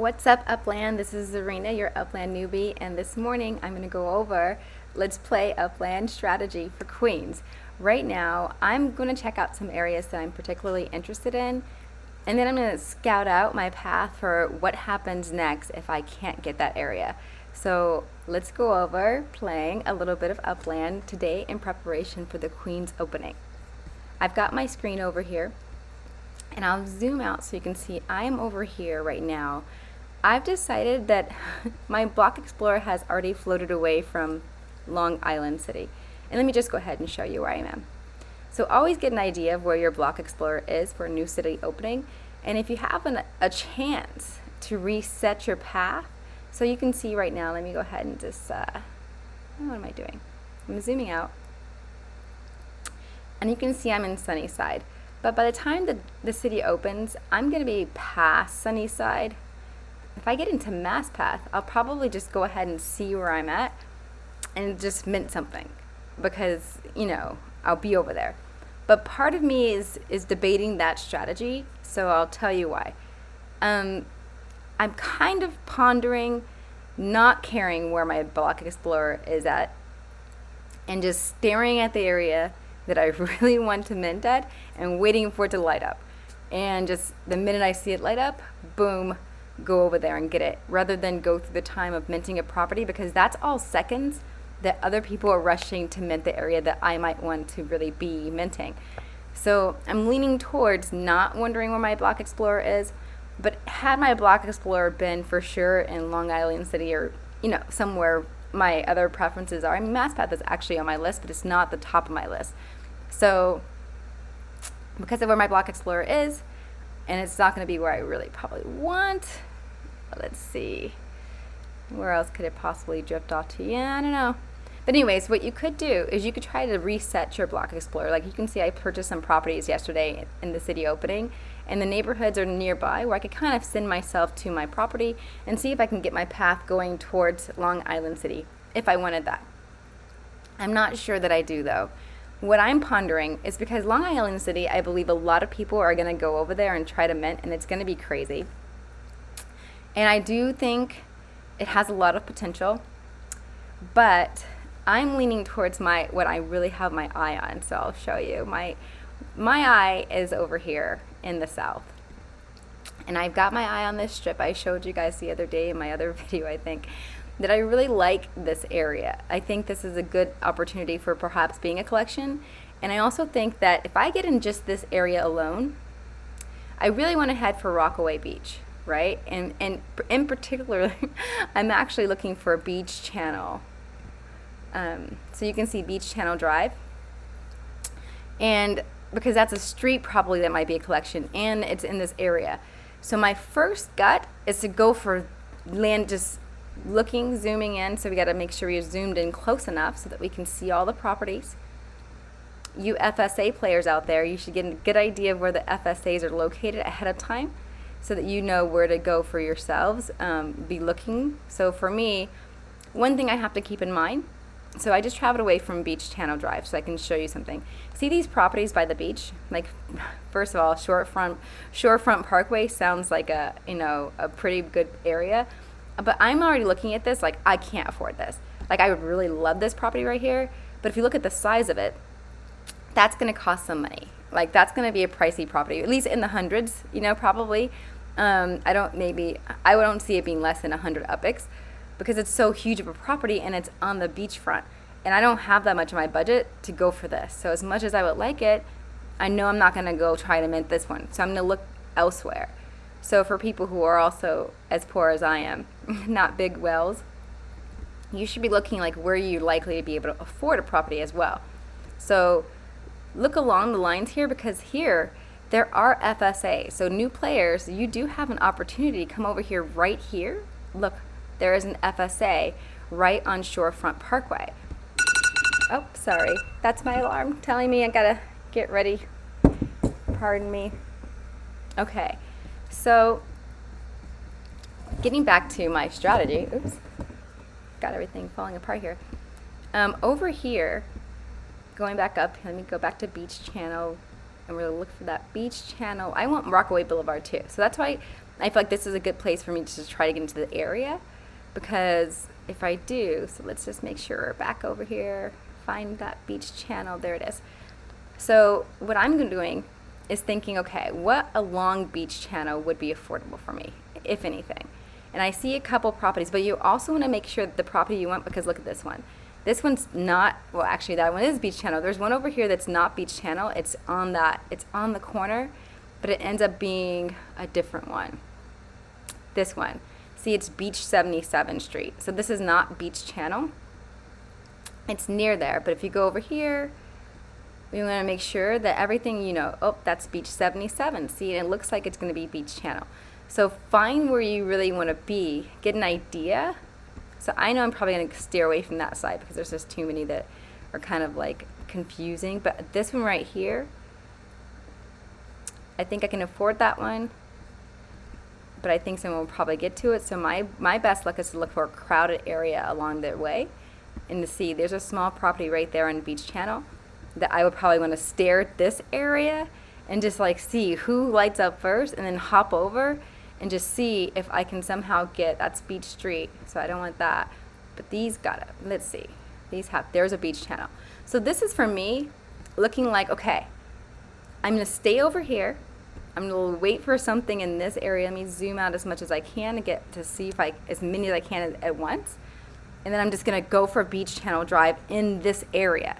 What's up, Upland? This is Zarina, your Upland newbie, and this morning I'm going to go over Let's Play Upland Strategy for Queens. Right now, I'm going to check out some areas that I'm particularly interested in, and then I'm going to scout out my path for what happens next if I can't get that area. So let's go over playing a little bit of Upland today in preparation for the Queens opening. I've got my screen over here, and I'll zoom out so you can see I am over here right now. I've decided that my block explorer has already floated away from Long Island City. And let me just go ahead and show you where I am. So always get an idea of where your block explorer is for a new city opening. And if you have a chance to reset your path, so you can see right now, let me go ahead and just, what am I doing? I'm zooming out. And you can see I'm in Sunnyside. But by the time the city opens, I'm going to be past Sunnyside. If I get into MassPath, I'll probably just go ahead and see where I'm at and just mint something because, you know, I'll be over there. But part of me is debating that strategy, so I'll tell you why. I'm kind of pondering not caring where my block explorer is at and just staring at the area that I really want to mint at and waiting for it to light up. And just the minute I see it light up, boom, go over there and get it, rather than go through the time of minting a property, because that's all seconds that other people are rushing to mint the area that I might want to really be minting. So I'm leaning towards not wondering where my block explorer is, but had my block explorer been for sure in Long Island City or, you know, somewhere my other preferences are. I mean, MassPath is actually on my list, but it's not the top of my list. So because of where my block explorer is, and it's not going to be where I really probably want. Let's see. Where else could it possibly drift off to? Yeah, I don't know. But anyways, what you could do is you could try to reset your block explorer. Like you can see I purchased some properties yesterday in the city opening, and the neighborhoods are nearby where I could kind of send myself to my property and see if I can get my path going towards Long Island City if I wanted that. I'm not sure that I do though. What I'm pondering is because Long Island City, I believe a lot of people are going to go over there and try to mint, and it's going to be crazy. And I do think it has a lot of potential, but I'm leaning towards what I really have my eye on. So I'll show you. My eye is over here in the south. And I've got my eye on this strip I showed you guys the other day in my other video, I think, that I really like this area. I think this is a good opportunity for perhaps being a collection. And I also think that if I get in just this area alone, I really want to head for Rockaway Beach, right? And in particular, I'm actually looking for a beach channel. So you can see Beach Channel Drive. And because that's a street probably that might be a collection, and it's in this area. So my first gut is to go for land, just looking, zooming in. So we got to make sure you're zoomed in close enough so that we can see all the properties. You FSA players out there, you should get a good idea of where the FSAs are located ahead of time so that you know where to go for yourselves. Be looking. So for me, one thing I have to keep in mind, so I just traveled away from Beach Channel Drive so I can show you something. See these properties by the beach? Like, first of all, Shorefront Parkway sounds like a pretty good area. But I'm already looking at this like I can't afford this. Like I would really love this property right here, but if you look at the size of it, that's going to cost some money. Like that's going to be a pricey property, at least in the hundreds, probably. I don't see it being less than 100 UPIX because it's so huge of a property and it's on the beachfront. And I don't have that much of my budget to go for this. So as much as I would like it, I know I'm not going to go try to mint this one. So I'm going to look elsewhere. So for people who are also as poor as I am, not big wells, you should be looking like where you're likely to be able to afford a property as well. So look along the lines here, because here there are FSA. So new players, you do have an opportunity to come over here right here. Look, there is an FSA right on Shorefront Parkway. Oh, sorry. That's my alarm telling me I gotta get ready. Pardon me. Okay. So, getting back to my strategy, oops, got everything falling apart here. Over here, going back up, let me go back to Beach Channel, and we're going to look for that Beach Channel. I want Rockaway Boulevard too, so that's why I feel like this is a good place for me to just try to get into the area, because if I do, so let's just make sure we're back over here, find that beach channel, there it is. So what I'm doing is thinking, okay, what a long beach channel would be affordable for me, if anything. And I see a couple properties, but you also want to make sure that the property you want, because look at this one. This one's not, well, actually that one is beach channel. There's one over here that's not beach channel. It's on the corner, but it ends up being a different one. This one. See, it's Beach 77 Street. So this is not beach channel. It's near there, but if you go over here, we want to make sure that everything, you know, oh, that's Beach 77. See, it looks like it's going to be beach channel. So find where you really want to be, get an idea. So I know I'm probably going to steer away from that side because there's just too many that are kind of like confusing. But this one right here, I think I can afford that one. But I think someone will probably get to it. So my best luck is to look for a crowded area along their way and to see there's a small property right there on the beach channel that I would probably want to stare at this area and just like see who lights up first and then hop over and just see if I can somehow get, that's Beach Street, so I don't want that. But these got it, let's see. These have, there's a beach channel. So this is for me looking like, okay, I'm gonna stay over here. I'm gonna wait for something in this area. Let me zoom out as much as I can to get to see if as many as I can at once. And then I'm just gonna go for a beach channel drive in this area.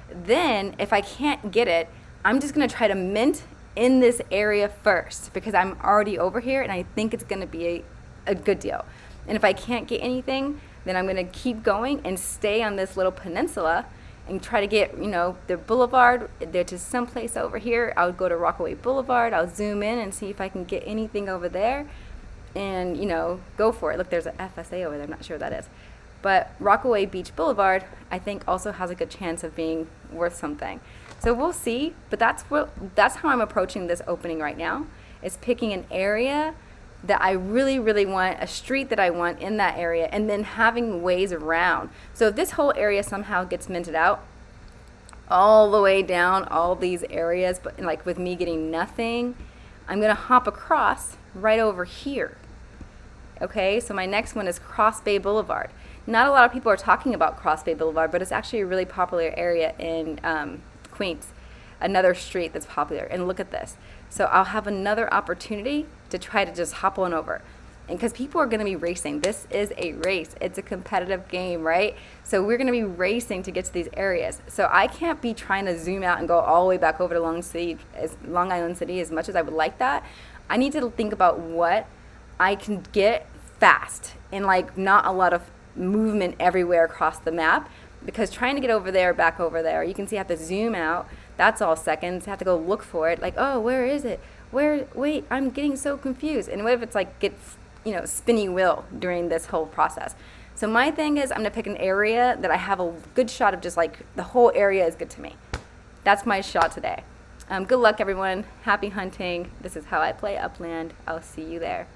Then if I can't get it, I'm just gonna try to mint in this area first because I'm already over here and I think it's gonna be a good deal. And if I can't get anything, then I'm gonna keep going and stay on this little peninsula and try to get, you know, the boulevard. They're just someplace over here. I'll go to Rockaway Boulevard. I'll zoom in and see if I can get anything over there and, you know, go for it. Look, there's an FSA over there. I'm not sure what that is. But Rockaway Beach Boulevard, I think, also has a good chance of being worth something. So we'll see, but that's how I'm approaching this opening right now, is picking an area that I really, really want, a street that I want in that area, and then having ways around. So if this whole area somehow gets minted out, all the way down all these areas, but like with me getting nothing, I'm gonna hop across right over here. Okay, so my next one is Cross Bay Boulevard. Not a lot of people are talking about Cross Bay Boulevard, but it's actually a really popular area in Queens, another street that's popular. And look at this. So I'll have another opportunity to try to just hop on over. And because people are going to be racing. This is a race. It's a competitive game, right? So we're going to be racing to get to these areas. So I can't be trying to zoom out and go all the way back over to Long Island City as much as I would like that. I need to think about what I can get fast and like not a lot of movement everywhere across the map, because trying to get over there, back over there, you can see I have to zoom out. That's all seconds. I have to go look for it. Like, oh, where is it? Wait, I'm getting so confused. And what if it's like spinny wheel during this whole process? So my thing is I'm gonna pick an area that I have a good shot of, just like the whole area is good to me. That's my shot today. Good luck, everyone. Happy hunting. This is how I play Upland. I'll see you there.